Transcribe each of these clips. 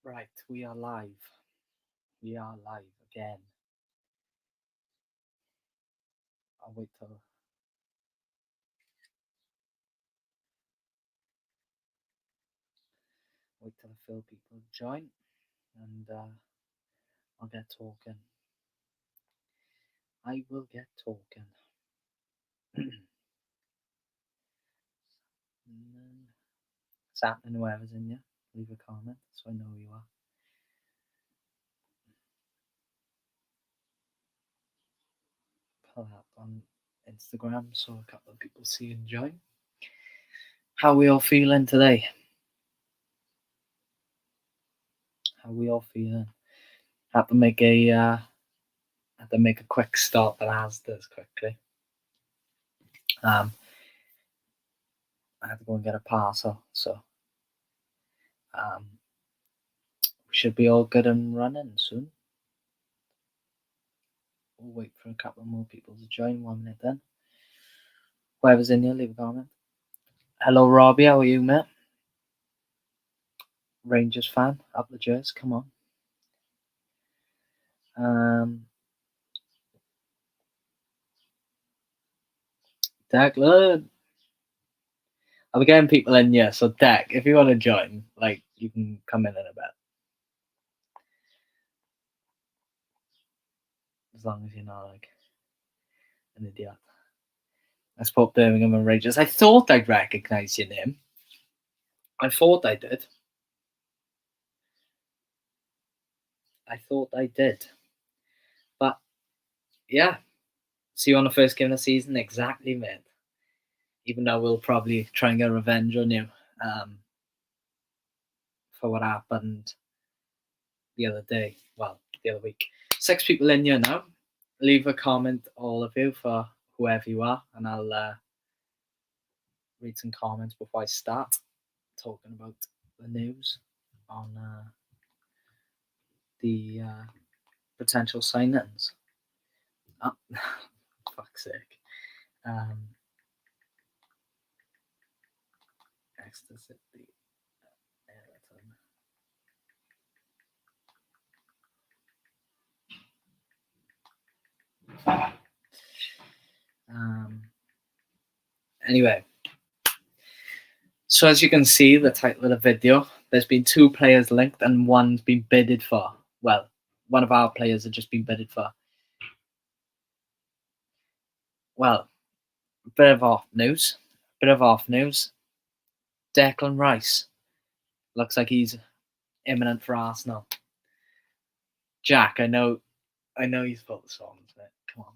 Right, we are live. We are live again. I'll wait till a few people join, and I'll get talking. I will get talking. What's happening? Whoever's in you, leave a comment so I know who you are. Pull up on Instagram so a couple of people see and join. How we all feeling today? How we all feeling? Had to make a quick stop at Asda's quickly. I had to go and get a parcel, so we should be all good and running soon. We'll wait for a couple more people to join. 1 minute then. Whoever's in here, leave a comment. Hello, Robbie. How are you, mate? Rangers fan, up the Jers. Come on. Declan. I'll be getting people in here, so Deck, if you want to join, like, you can come in a bit. As long as you're not, like, an idiot. I support Birmingham and Rangers. I thought I'd recognise your name. I thought I did. But, yeah. See you on the first game of the season? Exactly, mate. Even though we'll probably try and get revenge on you for what happened the other day. Well, the other week. 6 people in here now. Leave a comment, all of you, for whoever you are, and I'll read some comments before I start talking about the news on the potential signings. Oh, fuck's sake. Leicester City, Everton. Anyway, so as you can see, the title of the video, there's been 2 players linked and one's been bidded for. Well, one of our players had just been bidded for. Well, bit of off news. Declan Rice looks like he's imminent for Arsenal. Jack, I know you thought the songs, but come on,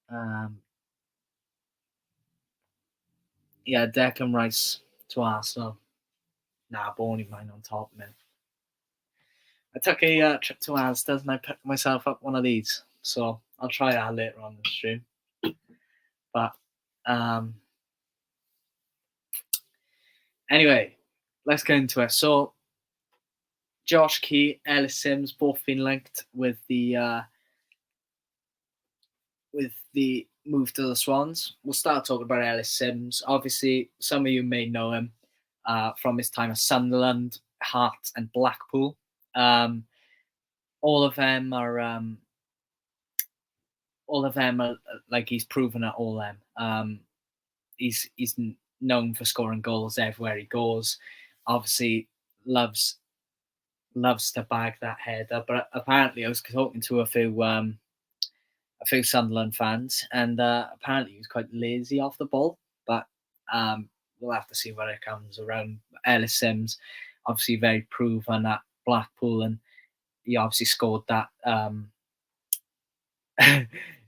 now. Yeah, Declan Rice to Arsenal. Nah, Borny mine on top, man. I took a trip to Asda's and I picked myself up one of these, so I'll try that later on the stream. But anyway, let's get into it. So Josh Key, Ellis Sims, both been linked with the move to the Swans. We'll start talking about Ellis Sims. Obviously, some of you may know him from his time at Sunderland, Hearts, and Blackpool. All of them are like, he's proven at all them. He's known for scoring goals everywhere he goes. Obviously, loves to bag that header. But apparently, I was talking to a few Sunderland fans, and apparently he was quite lazy off the ball. But we'll have to see where it comes around. Ellis Sims, obviously very proven at Blackpool, and he obviously scored that.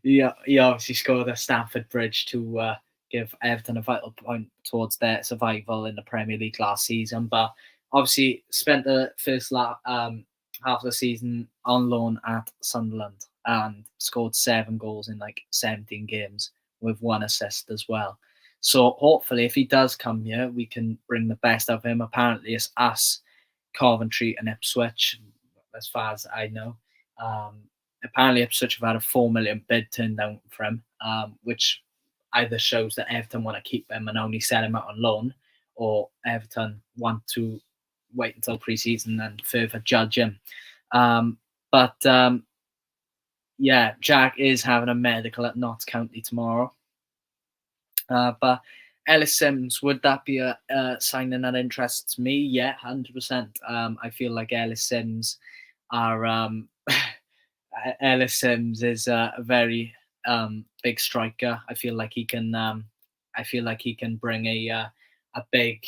He obviously scored at Stamford Bridge to give Everton a vital point towards their survival in the Premier League last season. But obviously spent the first half of the season on loan at Sunderland and scored 7 goals in like 17 games with 1 assist as well. So hopefully, if he does come here, we can bring the best of him. Apparently, it's us, Coventry, and Ipswich, as far as I know. Apparently, Ipswich have had a 4 million bid turned down for him, which either shows that Everton want to keep him and only sell him out on loan, or Everton want to wait until pre-season and further judge him. But yeah, Jack is having a medical at Notts County tomorrow. But Ellis Sims, would that be a signing that interests me? Yeah, 100%. I feel like Ellis Sims are Ellis Sims is a very big striker. I feel like he can. I feel like he can bring a big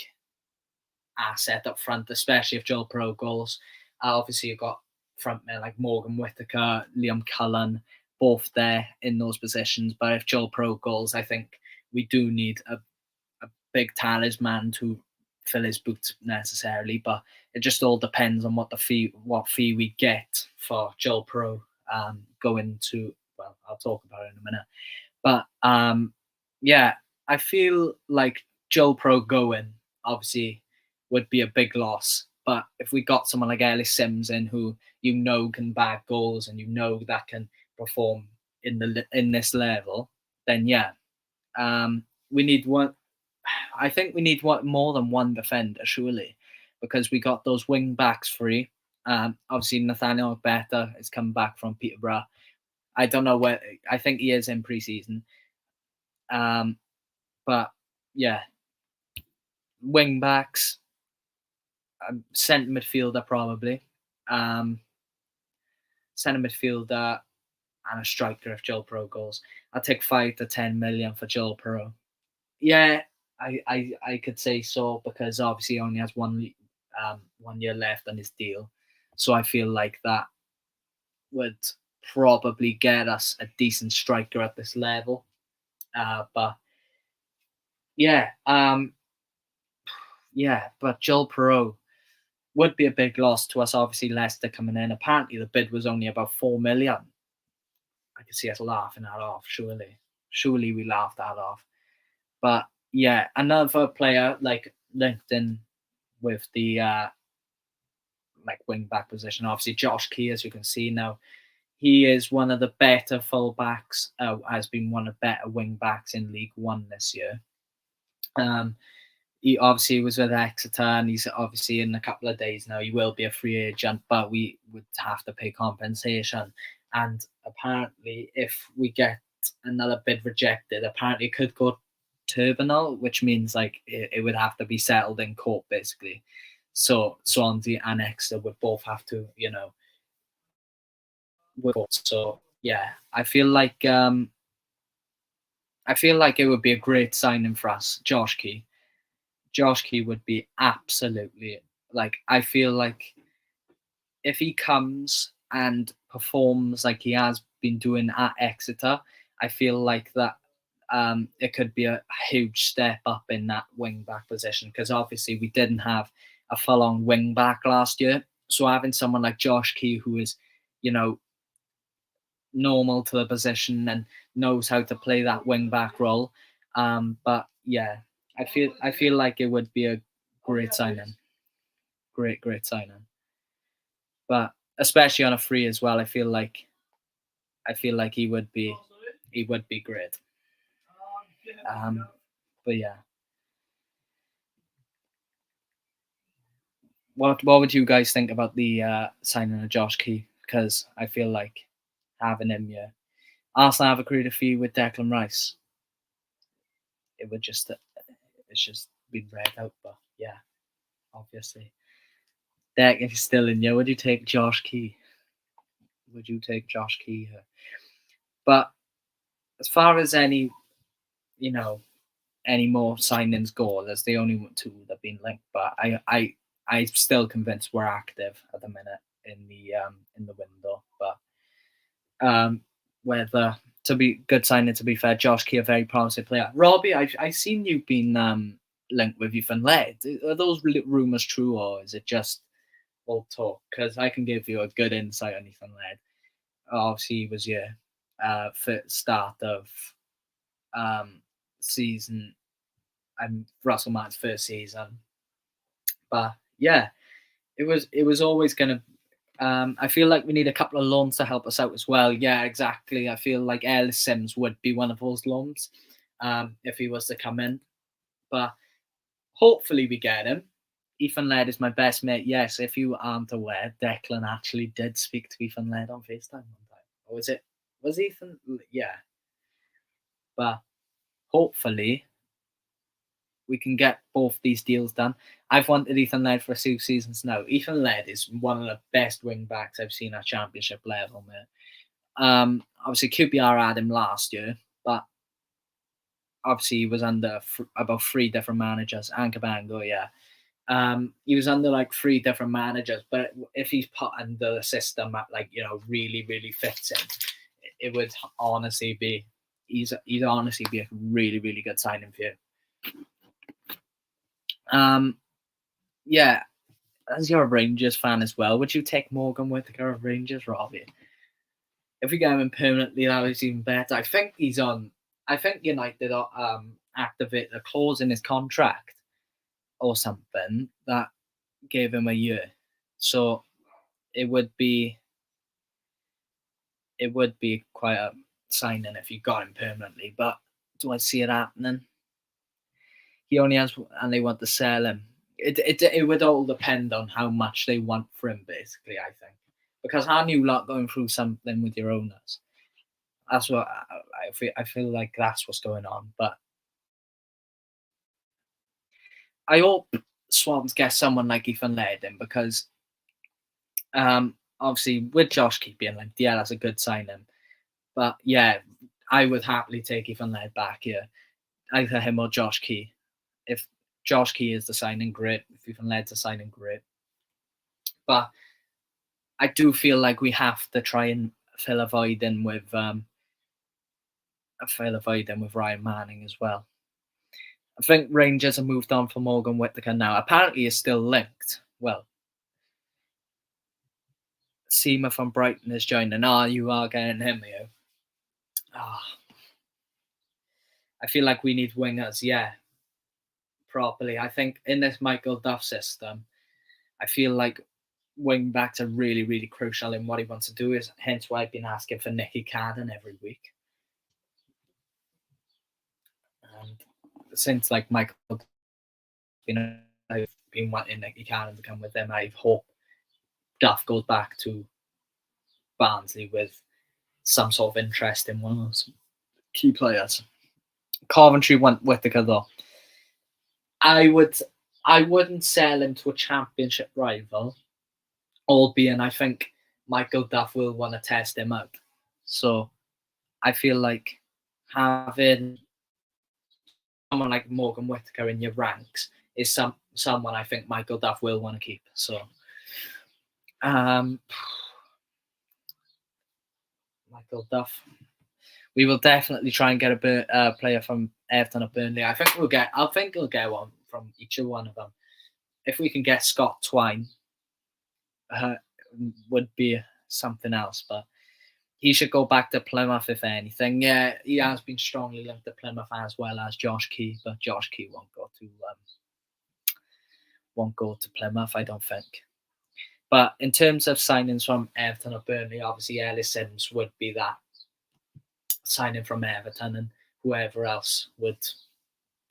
asset up front, especially if Joel Piroe goals. Obviously, you've got frontmen like Morgan Whittaker, Liam Cullen, both there in those positions. But if Joel Piroe goals, I think we do need a big talisman to fill his boots necessarily. But it just all depends on what fee we get for Joel Piroe going to. Well, I'll talk about it in a minute. But yeah, I feel like Joel Piroe going obviously would be a big loss. But if we got someone like Ellis Sims in, who can bag goals and that can perform in this level, then yeah, we need one. I think we need more than one defender, surely, because we got those wing backs free. Obviously, Nathaniel Better has come back from Peterborough. I don't know where. I think he is in pre-season. But yeah, wing backs, centre midfielder probably, centre midfielder and a striker if Joel Piroe goes. I'll take 5 to 10 million for Joel Piroe. Yeah, I could say so, because obviously he only has 1 year left on his deal, so I feel like that would probably get us a decent striker at this level. But yeah, but Joel Piroe would be a big loss to us. Obviously, Leicester coming in. Apparently, the bid was only about 4 million. I could see us laughing that off. Surely we laughed that off. But yeah, another player like linked in with the like wing back position. Obviously, Josh Key, as you can see now, he is one of the better fullbacks. Has been one of the better wing backs in League One this year. He obviously was with Exeter, and he's obviously in a couple of days now. He will be a free agent, but we would have to pay compensation. And apparently, if we get another bid rejected, apparently it could go tribunal, which means like it would have to be settled in court, basically. So Swansea and Exeter would both have to, so yeah, I feel like it would be a great signing for us, Josh Key. Josh Key would be absolutely, like, I feel like if he comes and performs like he has been doing at Exeter, I feel like that it could be a huge step up in that wing back position, because obviously we didn't have a full-on wing back last year. So having someone like Josh Key, who is, normal to the position and knows how to play that wing back role. But yeah, I feel like it would be a great signing. Great signing. But especially on a free as well, I feel like he would be great. But yeah. What would you guys think about the signing of Josh Key? Because I feel like having him, yeah. Arsenal have a creative fee with Declan Rice. It would just it's just been read out, but yeah, obviously. Deck, if you're still in here, would you take Josh Key? Would you take Josh Key here? But as far as any more signings go, there's the only two that have been linked. But I'm still convinced we're active at the minute in the window. But whether to be good signing, to be fair, Josh Key, a very promising player. Robbie, I've seen you've been linked with Ethan Laird. Are those rumours true, or is it just all talk? Because I can give you a good insight on Ethan Laird. Obviously, he was start of season and Russell Martin's first season. But yeah, it was always going to. I feel like we need a couple of loans to help us out as well. Yeah, exactly. I feel like Ellis Sims would be one of those loans if he was to come in. But hopefully we get him. Ethan Laird is my best mate. Yes, if you aren't aware, Declan actually did speak to Ethan Laird on FaceTime one time. Or was it? Was Ethan? Yeah. But hopefully we can get both these deals done. I've wanted Ethan Laird for 2 seasons now. Ethan Laird is one of the best wing backs I've seen at championship level, man. Obviously QPR had him last year, but obviously he was under about 3 different managers. And Cabango, yeah. He was under like 3 different managers, but if he's put under the system that really, really fits him, it would honestly be he'd honestly be a really, really good signing for you. Yeah, as you're a Rangers fan as well, would you take Morgan Whittaker of Rangers, Robbie? If we get him in permanently, that was even better. I think he's on. I think United activate a clause in his contract or something that gave him a year, so it would be quite a signing if you got him permanently. But do I see it happening? He only has, and they want to sell him. It would all depend on how much they want for him, basically. I think because aren't you lot going through something with your owners? That's what I feel. I feel like that's what's going on. But I hope Swans get someone like Ethan Laird in because obviously with Josh Key being like, yeah, that's a good signing. But yeah, I would happily take Ethan Laird back here. Either him or Josh Key. If Josh Key is the signing, great. If Ethan Laird's the signing, great. But I do feel like we have to try and fill a void in with Ryan Manning as well. I think Rangers have moved on from Morgan Whittaker now. Apparently, he's still linked. Well, Seamer from Brighton is joining. You are getting him, you. I feel like we need wingers, yeah, properly. I think in this Michael Duff system, I feel like wing backs are really, really crucial in what he wants to do. Is hence why I've been asking for Nicky Cadden every week. And since like Michael, I've been wanting Nicky Cadden to come with them. I hope Duff goes back to Barnsley with some sort of interest in one of those key players. Coventry want Whittaker though. I wouldn't sell him to a championship rival, albeit I think Michael Duff will want to test him out. So I feel like having someone like Morgan Whittaker in your ranks is someone I think Michael Duff will want to keep. So Michael Duff. We will definitely try and get a player from Everton or Burnley. I think we'll get one from each one of them. If we can get Scott Twine, would be something else. But he should go back to Plymouth if anything. Yeah, he has been strongly linked to Plymouth as well as Josh Key, but Josh Key won't go to Plymouth, I don't think. But in terms of signings from Everton or Burnley, obviously Ellis Sims would be that signing from Everton, and whoever else would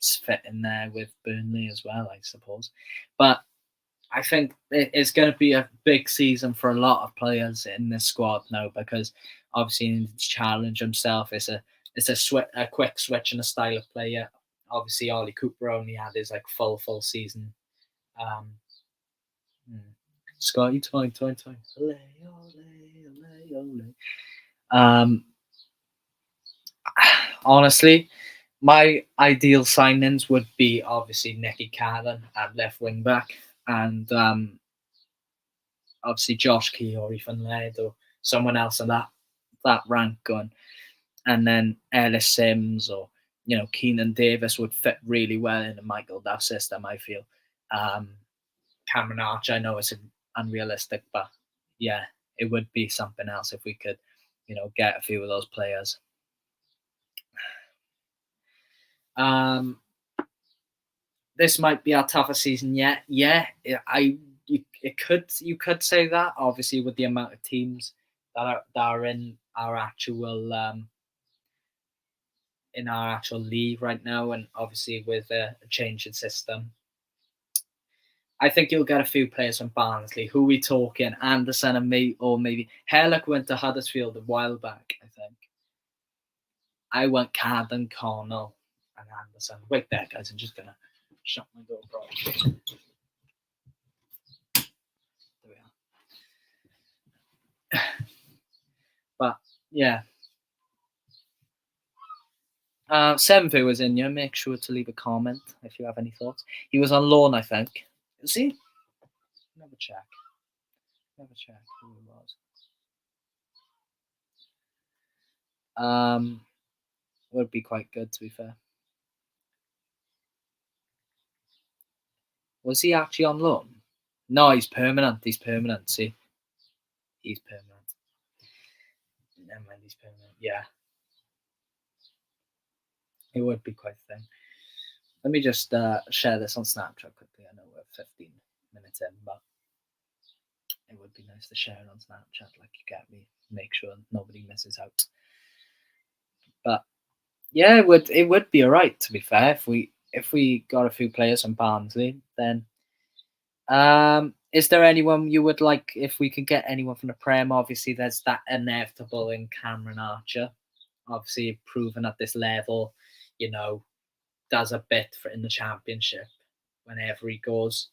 fit in there with Burnley as well, I suppose. But I think it's going to be a big season for a lot of players in this squad now because obviously he needs to challenge himself. It's a quick switch in a style of player. Obviously, Ollie Cooper only had his like full season. Scotty Toy. Honestly, my ideal signings would be obviously Nicky Cadden at left wing back and obviously Josh Key or Ethan Laird or someone else in that rank going. And then Ellis Sims or Keenan Davis would fit really well in the Michael Duff system, I feel. Cameron Arch, I know it's unrealistic, but yeah, it would be something else if we could, get a few of those players. This might be our toughest season yet. Yeah, you could say that. Obviously, with the amount of teams that are in our actual league right now, and obviously with a changing system, I think you'll get a few players from Barnsley. Who we talking? Anderson and me, or maybe Herlock went to Huddersfield a while back, I think. I went Cadden, Connell, and Anderson. Wait there, guys. I'm just gonna shut my door properly. There we are. But yeah. Seventh was in you. Make sure to leave a comment if you have any thoughts. He was on loan, I think. Is he? Never check. Never check who he was. Would be quite good, to be fair. Was he actually on loan? No, he's permanent. He's permanent. See, he's permanent. Never mind, he's permanent. Yeah, it would be quite a thing. Let me just share this on Snapchat quickly. I know we're 15 minutes in, but it would be nice to share it on Snapchat. Like, you get me. Make sure nobody misses out. But yeah, it would be alright, to be fair. If we got a few players from Barnsley, then is there anyone you would like if we could get anyone from the Prem? Obviously, there's that inevitable in Cameron Archer. Obviously, proven at this level, does a bit in the Championship whenever he goes.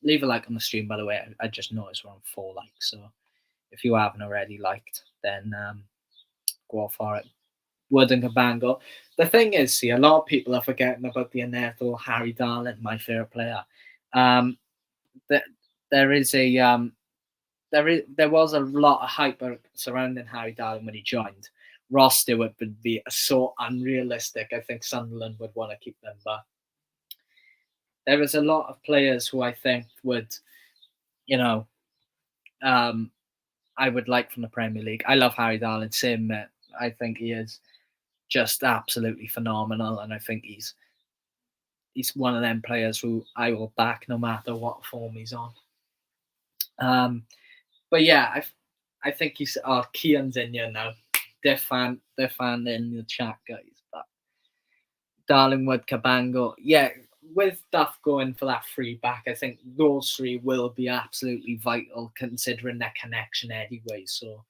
Leave a like on the stream, by the way. I just noticed we're on 4 likes, so if you haven't already liked, then go for it. Wood and Cabango. The thing is, see, a lot of people are forgetting about the inevitable Harry Darlin, my favourite player. There was a lot of hype surrounding Harry Darlin when he joined. Ross Stewart would be so unrealistic. I think Sunderland would want to keep them, but there is a lot of players who I think would, I would like from the Premier League. I love Harry Darlin. Same, I think he is just absolutely phenomenal, and I think he's one of them players who I will back no matter what form he's on. But yeah, I think he's Kian's in here now. They're fan in the chat, guys. But Darlingwood, Cabango, yeah, with Duff going for that free back, I think those 3 will be absolutely vital considering their connection anyway. So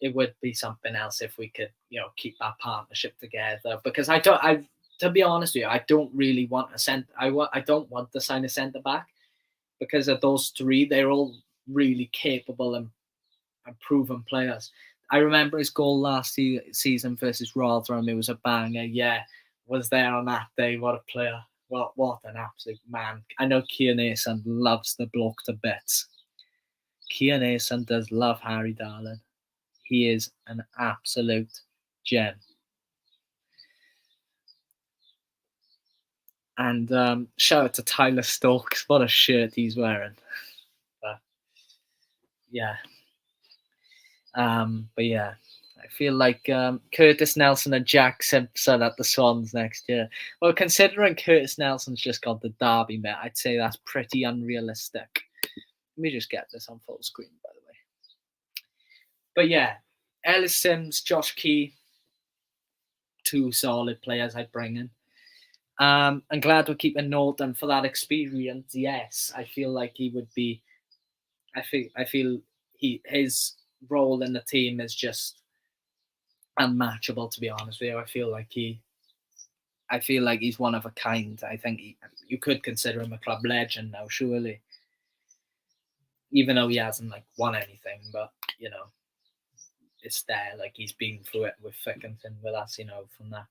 it would be something else if we could, keep that partnership together. Because to be honest with you, I don't really want I don't want to sign a centre back because of those 3. They're all really capable and proven players. I remember his goal last season versus Rotherham. It was a banger. Yeah, was there on that day. What a player! What an absolute man! I know Kian Ason loves the bloke to bits. Kian Ason does love Harry Darlin. He is an absolute gem. And shout out to Tyler Stokes. What a shirt he's wearing. But yeah. But yeah, I feel like Curtis Nelson and Jack Simpson at the Swans next year. Well, considering Curtis Nelson's just got the Derby met, I'd say that's pretty unrealistic. Let me just get this on full screen, by the way. But yeah, Ellis Sims, Josh Key, 2 solid players I'd bring in. I'm glad we're keeping Norton for that experience. Yes, I feel like he would be. I feel his role in the team is just unmatchable, to be honest with you. I feel like he's one of a kind. I think you could consider him a club legend now, surely. Even though he hasn't won anything, but it's there. Like, he's been through it with thick and thin with us, from that,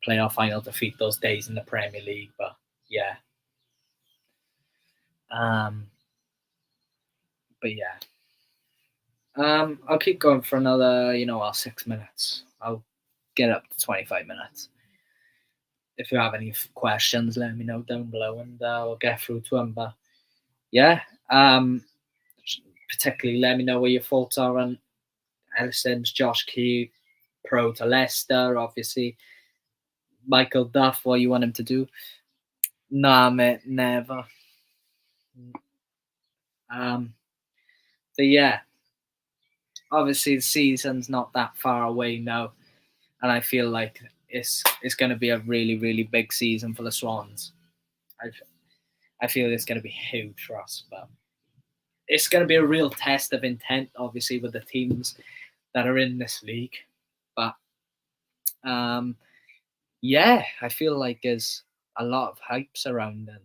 playoff final defeat, those days in the Premier League. But yeah. But yeah. I'll keep going for another, 6 minutes. I'll get up to 25 minutes. If you have any questions, let me know down below, and we'll get through to them. But yeah, particularly let me know what your thoughts are on Ellison's, Josh Key, Piroe to Leicester, obviously. Michael Duff, what you want him to do? Nah, mate, never. But yeah, obviously the season's not that far away now, and I feel like it's going to be a really, really big season for the Swans. I feel it's going to be huge for us, but it's going to be a real test of intent, obviously, with the teams that are in this league. But um, yeah, I feel like there's a lot of hype surrounding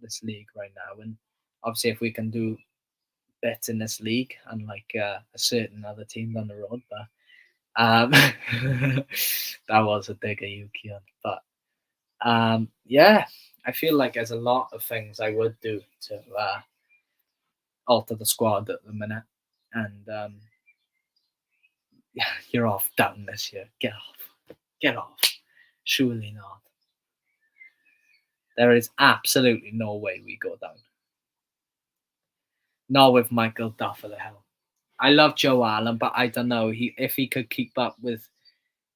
this league right now, and obviously, if we can do bets in this league, unlike a certain other team down the road, but that was a dig at you, Keon. But yeah, I feel like there's a lot of things I would do to alter the squad at the minute, and yeah, you're off down this year. Get off. Surely not. There is absolutely no way we go down. Not with Michael Duff at the helm. I love Joe Allen, but I don't know. If he could keep up with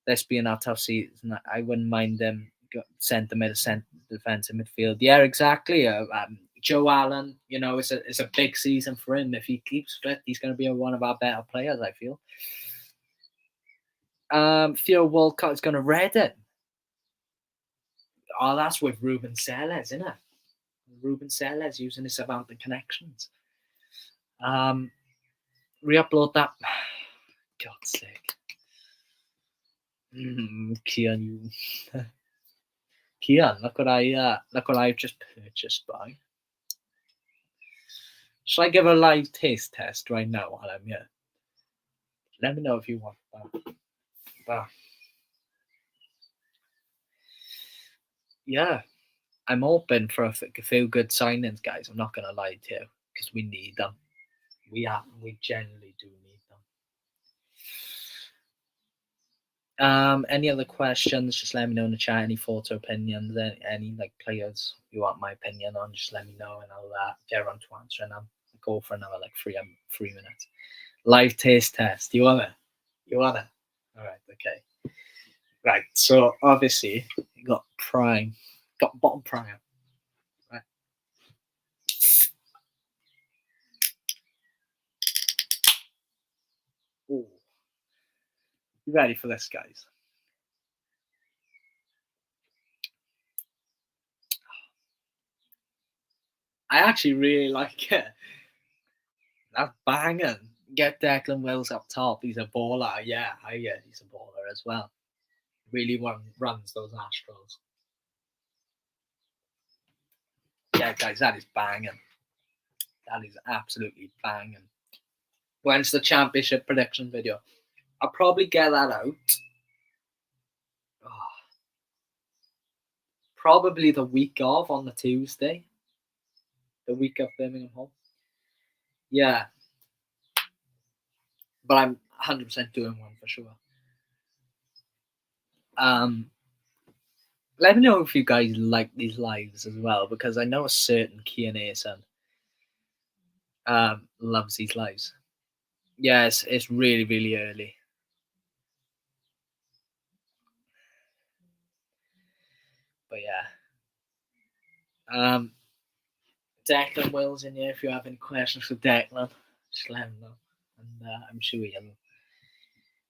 this being our tough season, I wouldn't mind them centre mid, centre defensive midfield. Yeah, exactly. Joe Allen, it's a big season for him. If he keeps fit, he's going to be one of our better players, I feel. Theo Walcott is going to Reading. Oh, that's with Ruben Selles, isn't it? Ruben Selles using his Southampton connections. Re-upload that. God's sake. Kian, Kian, look what I've just purchased by. Should I give a live taste test right now while I'm here? Let me know if you want that. But yeah, I'm open for a few good signings, guys. I'm not gonna lie to you because we need them. We generally do need them. Any other questions? Just let me know in the chat. Any thoughts or opinions? Any like players you want my opinion on? Just let me know, and I'll get around to answering them. Go for another like 3 minutes. Live taste test. You want it? You want it? All right. Okay. Right. So obviously you got prime, got bottom prime. Right. Ooh. You ready for this, guys? I actually really like it. That's banging. Get Declan Wills up top. He's a baller. Yeah, he's a baller as well. Really runs those Astros. Yeah, guys, that is banging. That is absolutely banging. When's the championship prediction video? I'll probably get that out. Oh, probably the week of on the Tuesday. The week of Birmingham home. Yeah. But I'm 100% doing one for sure. Let me know if you guys like these lives as well, because I know a certain Q&A son loves these lives. Yeah, it's really, really early. But yeah. Declan Will's in here. If you have any questions for Declan, just let him know. And I'm sure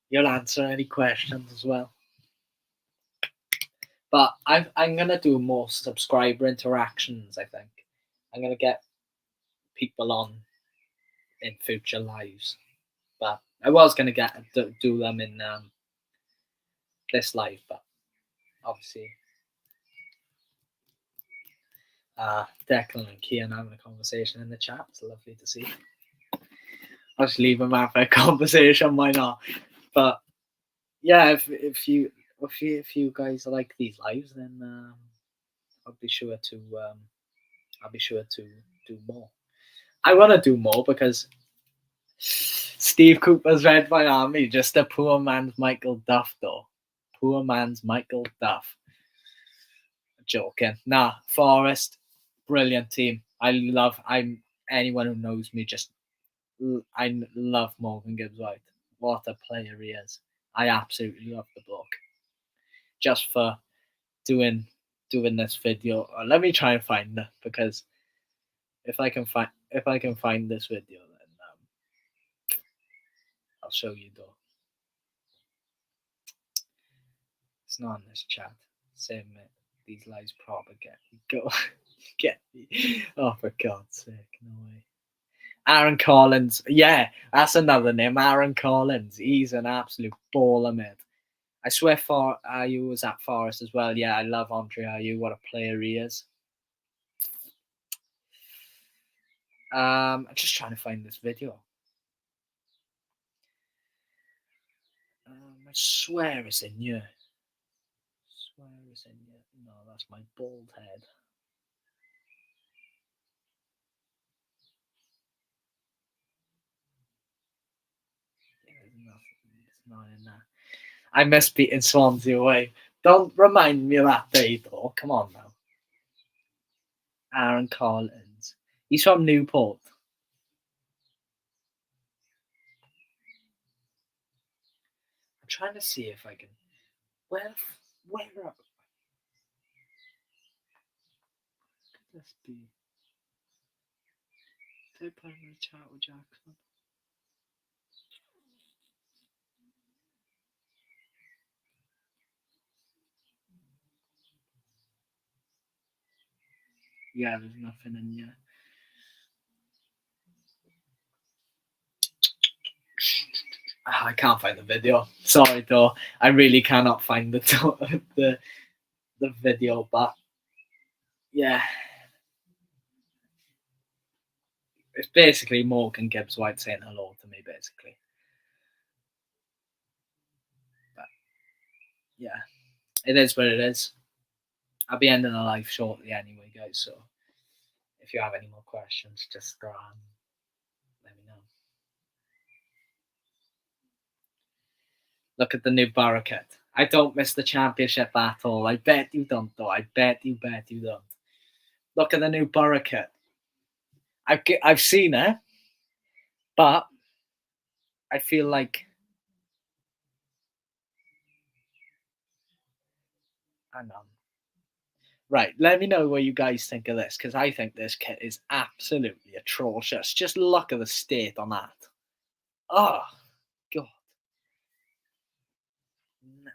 you'll answer any questions as well. But I'm gonna do more subscriber interactions. I think I'm gonna get people on in future lives, but I was gonna do them in this live, but obviously Declan and Kian having a conversation in the chat. It's lovely to see. I'll just leave them have a conversation. Why not? But yeah, if you guys like these lives, then I'll be sure to do more. I want to do more because Steve Cooper's read my army. Just a poor man's Michael Duff, though. Poor man's Michael Duff. Joking. Nah, Forest, brilliant team. I'm anyone who knows me. I love Morgan Gibbs White. What a player he is. I absolutely love the bloke. Just for doing this video. Let me try and find it, because if I can find this video, then I'll show you though. It's not in this chat. Same mate. These lives proper get me. Go get me. Oh, for God's sake, no way. Aaron Collins, yeah, that's another name. Aaron Collins, he's an absolute baller, mate. I swear, for Ayew was at Forest as well. Yeah, I love Andre Ayew. What a player he is. I'm just trying to find this video. I swear it's in here. Swear it's in here. No, that's my bald head. There's nothing. It's not in there. I miss beating Swansea away. Don't remind me of that day, though. Come on now. Aaron Collins. He's from Newport. I'm trying to see if I can. Where could this be? Third player in the chat with Jackson. Yeah, there's nothing in here. I can't find the video. Sorry, though. I really cannot find the video, but yeah, it's basically Morgan Gibbs White saying hello to me, basically. But yeah, it is what it is. I'll be ending the live shortly anyway, guys. So if you have any more questions, just let me know. Look at the new Borough kit. I don't miss the championship at all. I bet you don't, though. I bet you don't. Look at the new Borough kit. I've seen it, but I feel like hang on. Right, let me know what you guys think of this, because I think this kit is absolutely atrocious. Just look at the state on that. Oh, God. No,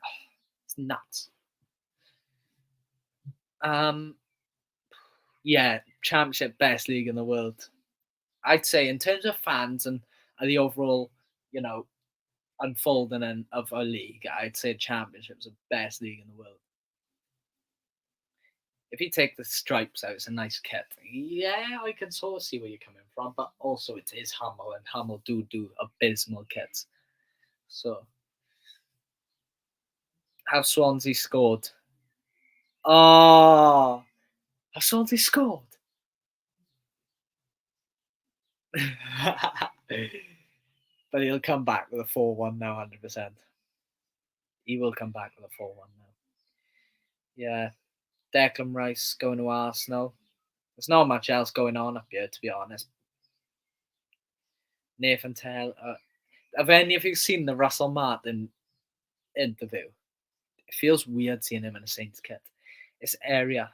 it's nuts. Yeah, championship, best league in the world. I'd say in terms of fans and the overall, unfolding of a league, I'd say championship's the best league in the world. If you take the stripes out, it's a nice kit. Yeah, I can sort of see where you're coming from, but also it is Hummel, and Hummel do abysmal kits. So, have Swansea scored? Oh, have Swansea scored? But he'll come back with a 4-1 now, 100%. He will come back with a 4-1 now. Yeah, Declan Rice going to Arsenal. There's not much else going on up here, to be honest. Nathan Taylor. Have any of you seen the Russell Martin interview? It feels weird seeing him in a Saints kit. It's area.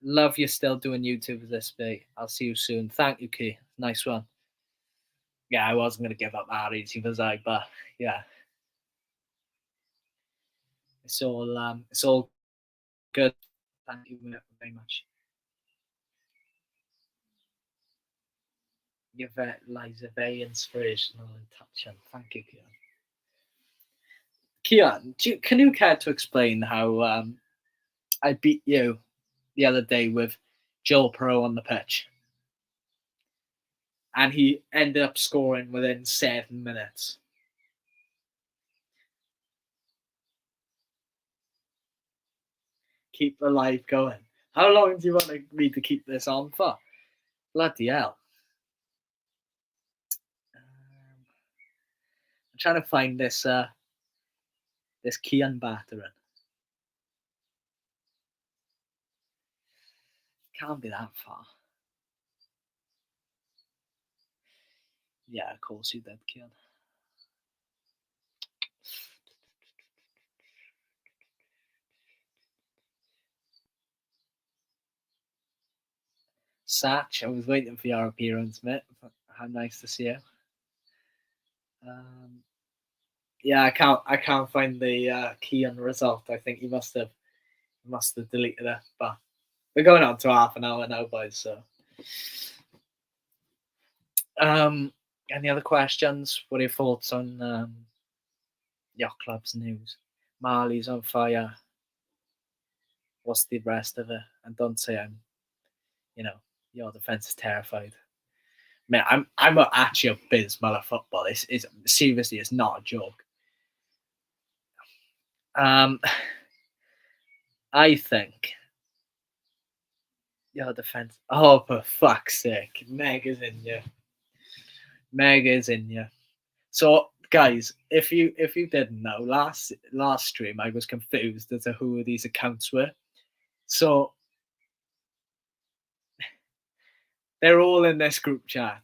Love you still doing YouTube with this bit. I'll see you soon. Thank you, Key. Nice one. Yeah, I wasn't going to give up that easy, was I? But yeah, it's all good. Thank you very much. You're very inspirational and touching. Thank you, Kian. Kian, can you care to explain how I beat you the other day with Joel Piroe on the pitch? And he ended up scoring within 7 minutes. Keep the live going. How long do you want me to keep this on for? Bloody hell. I'm trying to find this Kian battering. Can't be that far. Yeah, of course you did, Kian. Satch, I was waiting for your appearance, mate. How nice to see you. Yeah, I can't find the key on the result. I think he must have must have deleted it, but we're going on to half an hour now, boys. So, any other questions? What are your thoughts on your club's news? Marley's on fire. What's the rest of it? And don't say your defense is terrified. Man, I'm actually abysmal at football. It's seriously, it's not a joke. I think your defense. Oh, for fuck's sake, Meg is in you. Meg is in you. So, guys, if you didn't know, last stream I was confused as to who these accounts were. So they're all in this group chat,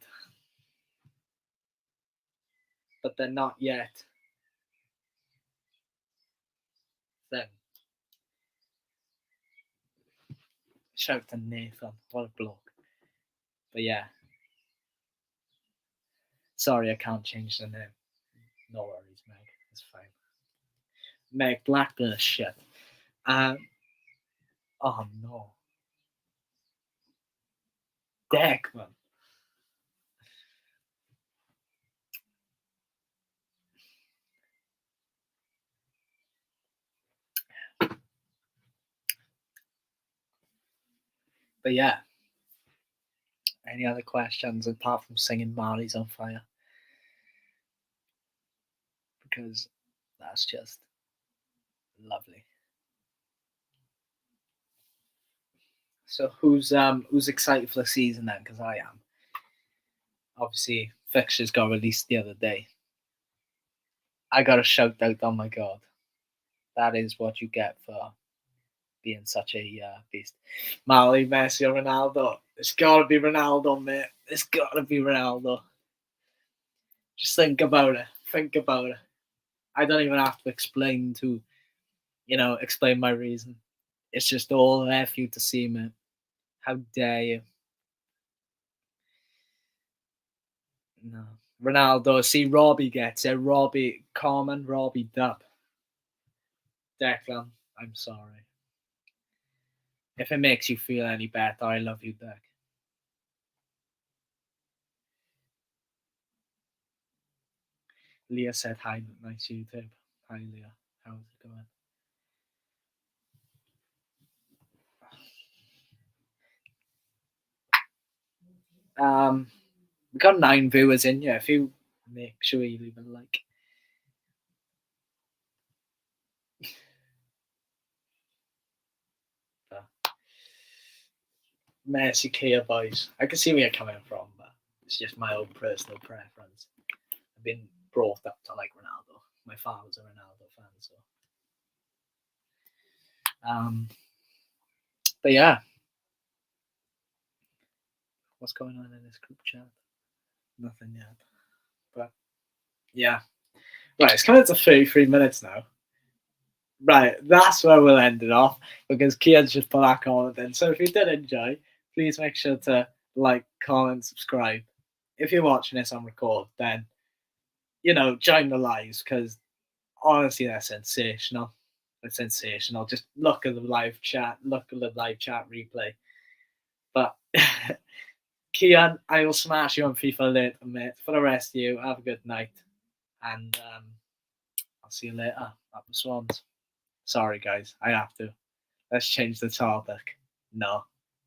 but they're not yet. Then shout to Nathan, what a bloke. But yeah, sorry I can't change the name. No worries, Meg. It's fine. Meg Blackburn is shit. Oh no, Deckman. But yeah, any other questions apart from singing Marley's on fire? Because that's just lovely. So who's excited for the season then? Because I am. Obviously, fixtures got released the other day. I got a shout out. Oh my god, that is what you get for being such a beast. Marley, Messi, or Ronaldo? It's got to be Ronaldo, mate. It's got to be Ronaldo. Just think about it. Think about it. I don't even have to explain my reason. It's just all there for you to see, man. How dare you? No. Ronaldo, see Robbie gets it. Robbie, Carmen, Robbie Dub. Declan, I'm sorry. If it makes you feel any better, I love you, Deck. Leah said hi, nice YouTube. Hi, Leah. How's it going? We got 9 viewers in here. If you make sure you leave a like. Messi Kia boys. I can see where you're coming from, but it's just my own personal preference. I've been brought up to like Ronaldo. My father's a Ronaldo fan, so. But yeah, what's going on in this group chat? Nothing yet. But yeah, right. It's coming to 33 minutes now. Right, that's where we'll end it off because Kian's just put that comment in. So if you did enjoy, please make sure to like, comment, subscribe. If you're watching this on record, then join the lives because honestly, they're sensational. They're sensational. Just look at the live chat. Look at the live chat replay. But Kian, I will smash you on FIFA later, mate. For the rest of you, have a good night, and I'll see you later at the Swans. Sorry, guys, I have to. Let's change the topic. No,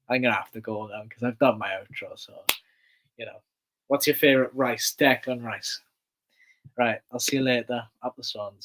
I'm gonna have to go now because I've done my outro. So, what's your favorite rice? Declan Rice. Right, I'll see you later. Up the Swans.